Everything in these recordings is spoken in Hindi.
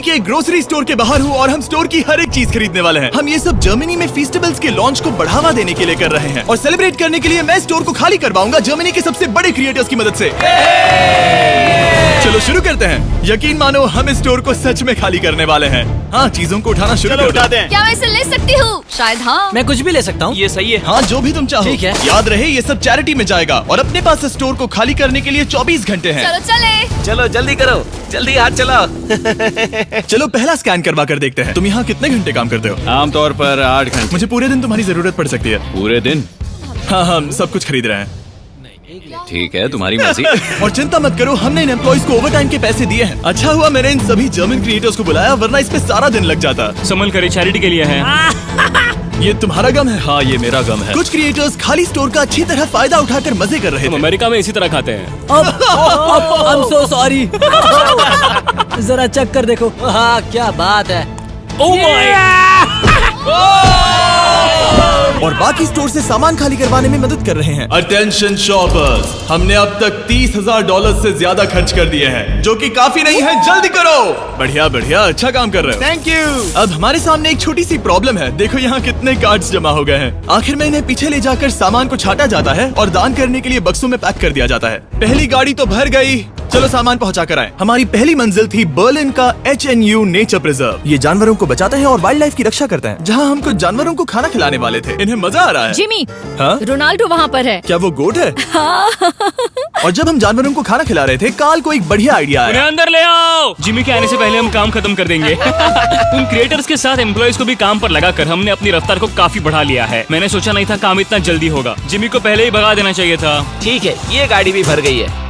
जर्मनी के एक ग्रोसरी स्टोर के बाहर हूँ और हम स्टोर की हर एक चीज खरीदने वाले हैं। हम ये सब जर्मनी में फेस्टिवल्स के लॉन्च को बढ़ावा देने के लिए कर रहे हैं और सेलिब्रेट करने के लिए मैं स्टोर को खाली करवाऊंगा जर्मनी के सबसे बड़े क्रिएटर्स की मदद से। चलो शुरू करते हैं। यकीन मानो हम इस स्टोर को सच में खाली करने वाले हैं। हाँ, चीजों को उठाना शुरू कर दो। क्या मैं इसे ले सकती हूँ? शायद हाँ। मैं कुछ भी ले सकता हूँ। ये सही है। हाँ, जो भी तुम चाहो। ठीक है। याद रहे ये सब चैरिटी में जाएगा और अपने पास स्टोर को खाली करने के लिए 24 घंटे हैं। चलो चले। चलो जल्दी करो, जल्दी हाथ चलाओ। चलो पहला स्कैन करवा कर देखते हैं। तुम यहाँ कितने घंटे काम करते हो? आमतौर पर 8 घंटे। मुझे पूरे दिन तुम्हारी जरूरत पड़ सकती है। पूरे दिन? हाँ, हम सब कुछ खरीद रहे हैं। ठीक है, तुम्हारी मर्जी। और चिंता मत करो, हमने इन एम्प्लॉइज को ओवर टाइम के पैसे दिए हैं। अच्छा हुआ मैंने इन सभी जर्मन क्रिएटर्स को बुलाया, वरना इस पे सारा दिन लग जाता। समल करे चैरिटी के लिए है। ये तुम्हारा गम है? हाँ, ये मेरा गम है। कुछ क्रिएटर्स खाली स्टोर का अच्छी तरह फायदा उठाकर मजे कर रहे हम थे। अमेरिका में इसी तरह खाते हैं। I'm so sorry। जरा चेक कर देखो। हाँ, क्या बात है। Oh my! और बाकी स्टोर से सामान खाली करवाने में मदद कर रहे हैं। अटेंशन शॉपर्स, हमने अब तक $30,000 से ज्यादा खर्च कर दिए हैं, जो कि काफी नहीं है। जल्दी करो। बढ़िया बढ़िया, अच्छा काम कर रहे हो। Thank you. अब हमारे सामने एक छोटी सी प्रॉब्लम है। देखो यहाँ कितने कार्ड्स जमा हो गए हैं। आखिर में इन्हें पीछे ले जाकर सामान को छाटा जाता है और दान करने के लिए बक्सों में पैक कर दिया जाता है। पहली गाड़ी तो भर गई। चलो सामान पहुंचा कर आए। हमारी पहली मंजिल थी बर्लिन का HNU नेचर प्रिजर्व। ये जानवरों को बचाते हैं और वाइल्ड लाइफ की रक्षा करते हैं, जहाँ हम कुछ जानवरों को खाना खिलाने वाले थे। इन्हें मजा आ रहा है। जिमी, हाँ? रोनाल्डो वहाँ पर है। क्या वो गोट है? और जब हम जानवरों को खाना खिला रहे थे, काल को एक बढ़िया आइडिया उन्हें आया। अंदर ले आओ। जिमी के आने से पहले हम काम खत्म कर देंगे। उन क्रिएटर्स के साथ एम्प्लॉइज को भी काम पर लगाकर हमने अपनी रफ्तार को काफी बढ़ा लिया है। मैंने सोचा नहीं था काम इतना जल्दी होगा। जिमी को पहले ही भगा देना चाहिए था। ठीक है, ये गाड़ी भी भर गई है।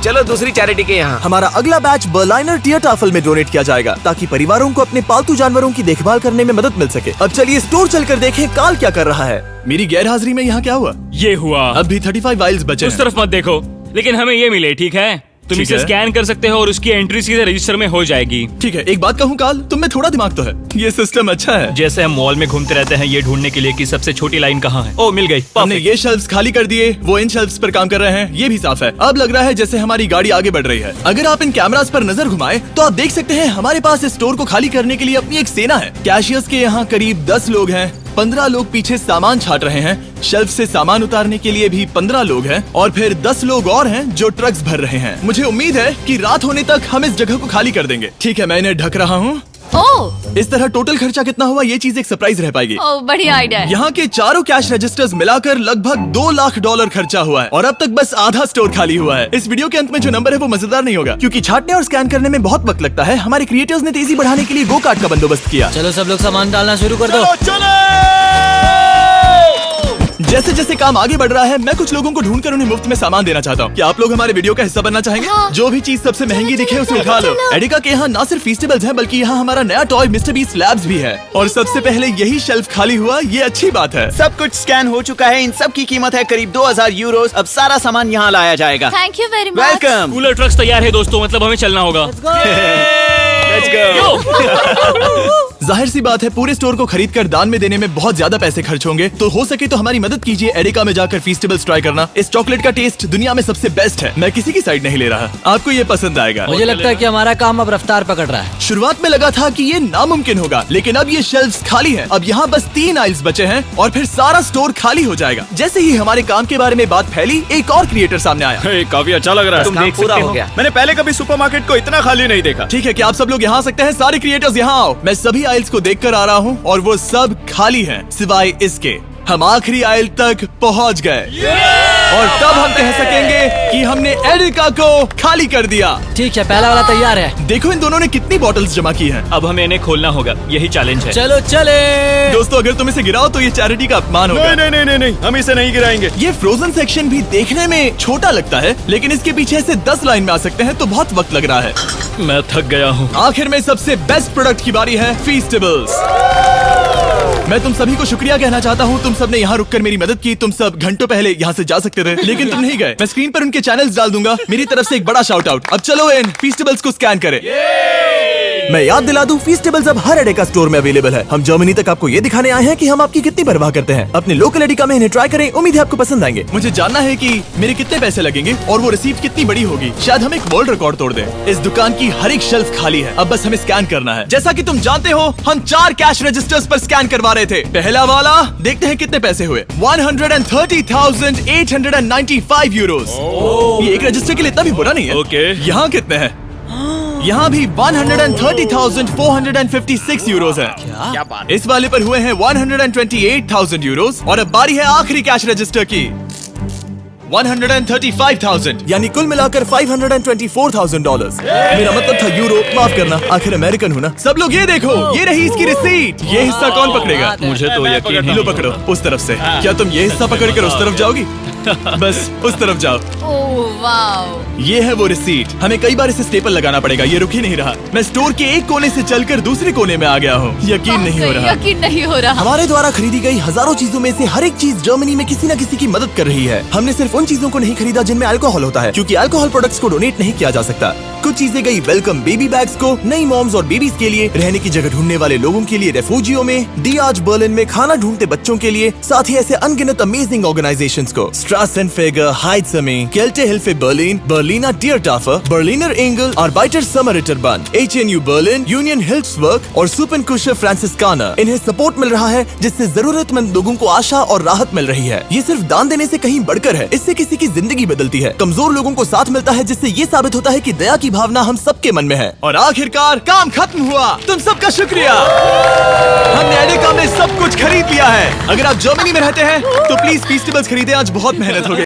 चलो दूसरी चैरिटी के यहाँ। हमारा अगला बैच बर्लिनर टियरटाफल में डोनेट किया जाएगा, ताकि परिवारों को अपने पालतू जानवरों की देखभाल करने में मदद मिल सके। अब चलिए स्टोर चलकर देखें काल क्या कर रहा है। मेरी गैर हाजिरी में यहाँ क्या हुआ? ये हुआ। अब भी 35 वाइल्स बचे उस हैं। तरफ मत देखो, लेकिन हमें ये मिले। ठीक है, तुम ठीक इसे है। स्कैन कर सकते हो और उसकी एंट्री सीधे रजिस्टर में हो जाएगी। ठीक है, एक बात कहूँ काल, तुम में थोड़ा दिमाग तो है। ये सिस्टम अच्छा है। जैसे हम मॉल में घूमते रहते हैं ये ढूंढने के लिए कि सबसे छोटी लाइन कहाँ है। ओ, मिल गई। हमने ये शेल्फ्स खाली कर दिए, वो इन शेल्फ्स पर काम कर रहे हैं। ये भी साफ है। अब लग रहा है जैसे हमारी गाड़ी आगे बढ़ रही है। अगर आप इन कैमरास पर नजर घुमाएं, तो आप देख सकते हैं हमारे पास इस स्टोर को खाली करने के लिए अपनी एक सेना है। कैशियर्स के यहाँ करीब 10 लोग हैं। 15 लोग पीछे सामान छाट रहे हैं। शेल्फ से सामान उतारने के लिए भी 15 लोग हैं और फिर 10 लोग और हैं जो ट्रक्स भर रहे हैं। मुझे उम्मीद है कि रात होने तक हम इस जगह को खाली कर देंगे। ठीक है, मैं इन्हें ढक रहा हूँ। ओह, इस तरह टोटल खर्चा कितना हुआ, ये चीज एक सरप्राइज रह पाएगी। ओह, बढ़िया आइडिया है। यहाँ के चारों कैश रजिस्टर्स मिलाकर लगभग $2 लाख खर्चा हुआ है और अब तक बस आधा स्टोर खाली हुआ है। इस वीडियो के अंत में जो नंबर है वो मजेदार नहीं होगा, क्योंकि छाटने और स्कैन करने में बहुत वक्त लगता है। हमारे क्रिएटर्स ने तेजी बढ़ाने के लिए गो कार्ट का बंदोबस्त किया। चलो सब लोग सामान डालना शुरू कर दो। जैसे जैसे काम आगे बढ़ रहा है, मैं कुछ लोगों को ढूंढकर उन्हें मुफ्त में सामान देना चाहता हूँ। क्या आप लोग हमारे वीडियो का हिस्सा बनना चाहेंगे? हाँ। जो भी चीज सबसे महंगी दिखे उसे उठा लो। एडिका के यहाँ न सिर्फ फेस्टिवल्स हैं, बल्कि यहाँ हमारा नया टॉय मिस्टर बीस्ट लैब्स भी है। और सबसे पहले यही शेल्फ खाली हुआ, ये अच्छी बात है। सब कुछ स्कैन हो चुका है। इन सब की कीमत है करीब 2000 यूरोस। अब सारा सामान यहाँ लाया जाएगा। Thank you very much. Welcome. Cooler trucks तैयार है दोस्तों, मतलब हमें चलना होगा। Let's go. जाहिर सी बात है, पूरे स्टोर को खरीद कर दान में देने में बहुत ज्यादा पैसे खर्च होंगे, तो हो सके तो हमारी मदद कीजिए एरिका में जाकर फेस्टिवल्स ट्राई करना। इस चॉकलेट का टेस्ट दुनिया में सबसे बेस्ट है। मैं किसी की साइड नहीं ले रहा, आपको ये पसंद आएगा। मुझे लगता है कि हमारा काम अब रफ्तार पकड़ रहा है। शुरुआत में लगा था कि ये नामुमकिन होगा, लेकिन अब ये शेल्फ्स खाली हैं। अब यहाँ बस 3 आइल्स बचे हैं और फिर सारा स्टोर खाली हो जाएगा। जैसे ही हमारे काम के बारे में बात फैली, एक और क्रिएटर सामने आया। काफी अच्छा लग रहा है। तुम देख पूरा हो गया। मैंने पहले कभी सुपरमार्केट को इतना खाली नहीं देखा। ठीक है, क्या आप सब लोग यहाँ आ सकते हैं? सारे क्रिएटर्स यहाँ आओ। मैं सभी आइल्स को देखकर आ रहा हूँ और वो सब खाली हैं, सिवाय इसके। हम आखिरी आइल तक पहुँच गए और तब हम कह सकेंगे कि हमने एरिका को खाली कर दिया। ठीक है, पहला वाला तैयार है। देखो इन दोनों ने कितनी बॉटल्स जमा की हैं। अब हमें इन्हें खोलना होगा, यही चैलेंज है। चलो चले। दोस्तों, अगर तुम इसे गिराओ तो ये चैरिटी का अपमान होगा। नहीं, हम इसे नहीं गिराएंगे। ये फ्रोजन सेक्शन भी देखने में छोटा लगता है, लेकिन इसके पीछे से 10 लाइन में आ सकते हैं, तो बहुत वक्त लग रहा है। मैं थक गया हूँ। आखिर में सबसे बेस्ट प्रोडक्ट की बारी है, फेस्टिवल्स। मैं तुम सभी को शुक्रिया कहना चाहता हूँ। तुम सब ने यहाँ रुककर मेरी मदद की। तुम सब घंटों पहले यहाँ से जा सकते थे, लेकिन तुम नहीं गए। मैं स्क्रीन पर उनके चैनल्स डाल दूंगा। मेरी तरफ से एक बड़ा शाउट आउट। अब चलो इन फेस्टिवल्स को स्कैन करें। मैं याद दिला दूं, फीस्टेबल्स अब हर एडेका स्टोर में अवेलेबल है। हम जर्मनी तक आपको ये दिखाने आए हैं कि हम आपकी कितनी परवाह करते हैं। अपने लोकल एडेका में इन्हें ट्राई करें, उम्मीद है आपको पसंद आएंगे। मुझे जानना है कि मेरे कितने पैसे लगेंगे और वो रिसीप्ट कितनी बड़ी होगी। शायद हम एक वर्ल्ड रिकॉर्ड तोड़ दें। इस दुकान की हर एक शेल्फ खाली है, अब बस हमें स्कैन करना है। जैसा कि तुम जानते हो, हम 4 कैश रजिस्टर्स पर स्कैन करवा रहे थे। पहला वाला, देखते हैं कितने पैसे हुए। 130,895 यूरोस। ये एक रजिस्टर के लिए इतना भी बुरा नहीं है। ओके। यहाँ कितने हैं? यहाँ भी 130,456 यूरोस है। क्या बात। इस वाले पर हुए हैं 128,000 यूरोस। और अब बारी है आखिरी कैश रजिस्टर की, 135,000, यानी कुल मिलाकर $524,000। मेरा मतलब था यूरो, माफ करना, आखिर अमेरिकन हूँ ना। सब लोग ये देखो, ये रही इसकी रिसीट। ये हिस्सा कौन पकड़ेगा? मुझे तो यकीन नहीं। लो पकड़ो, उस तरफ से। क्या तुम ये हिस्सा पकड़कर उस तरफ जाओगी? बस उस तरफ जाओ। Oh wow. ये है वो रिसीट। हमें कई बार इसे स्टेपल लगाना पड़ेगा, ये रुक ही नहीं रहा। मैं स्टोर के एक कोने से चलकर दूसरे कोने में आ गया हूँ। यकीन नहीं हो रहा। यकीन नहीं हो रहा। हमारे द्वारा खरीदी गई हजारों चीजों में से हर एक चीज जर्मनी में किसी न किसी की मदद कर रही है। हमने सिर्फ उन चीजों को नहीं खरीदा जिनमें अल्कोहल होता है, क्योंकि अल्कोहल प्रोडक्ट्स को डोनेट नहीं किया जा सकता। कुछ चीजें गई वेलकम बेबी बैग्स को, नई मॉम्स और बेबीज के लिए, रहने की जगह ढूंढने वाले लोगों के लिए रेफ्यूजियों में, डियाज बर्लिन में खाना ढूंढते बच्चों के लिए, साथ ही ऐसे अनगिनत अमेजिंग ऑर्गेनाइजेशंस को, स्ट्रासेनफेगर, हाइट्समे, Kaelte Hilfe Berlin, Berliner Tiertafel, Berliner Engel, Arbeiter Samariterbund, HNU Berlin, union हिल्फ्सबर्ग और सुपरकुशर फ्रांसिस्काना। इन्हें सपोर्ट मिल रहा है, जिससे जरूरतमंद लोगों को आशा और राहत मिल रही है। ये सिर्फ दान देने से कहीं बढ़कर है, इससे किसी की जिंदगी बदलती है। कमजोर लोगों को साथ मिलता है, जिससे ये साबित होता है कि दया की भावना हम सबके मन में है। और आखिरकार काम खत्म हुआ। तुम सबका शुक्रिया। हमने एडेका में सब कुछ खरीद लिया है। अगर आप जर्मनी में रहते हैं तो प्लीज फीस्टेबल्स खरीदें, आज बहुत मेहनत हो गई।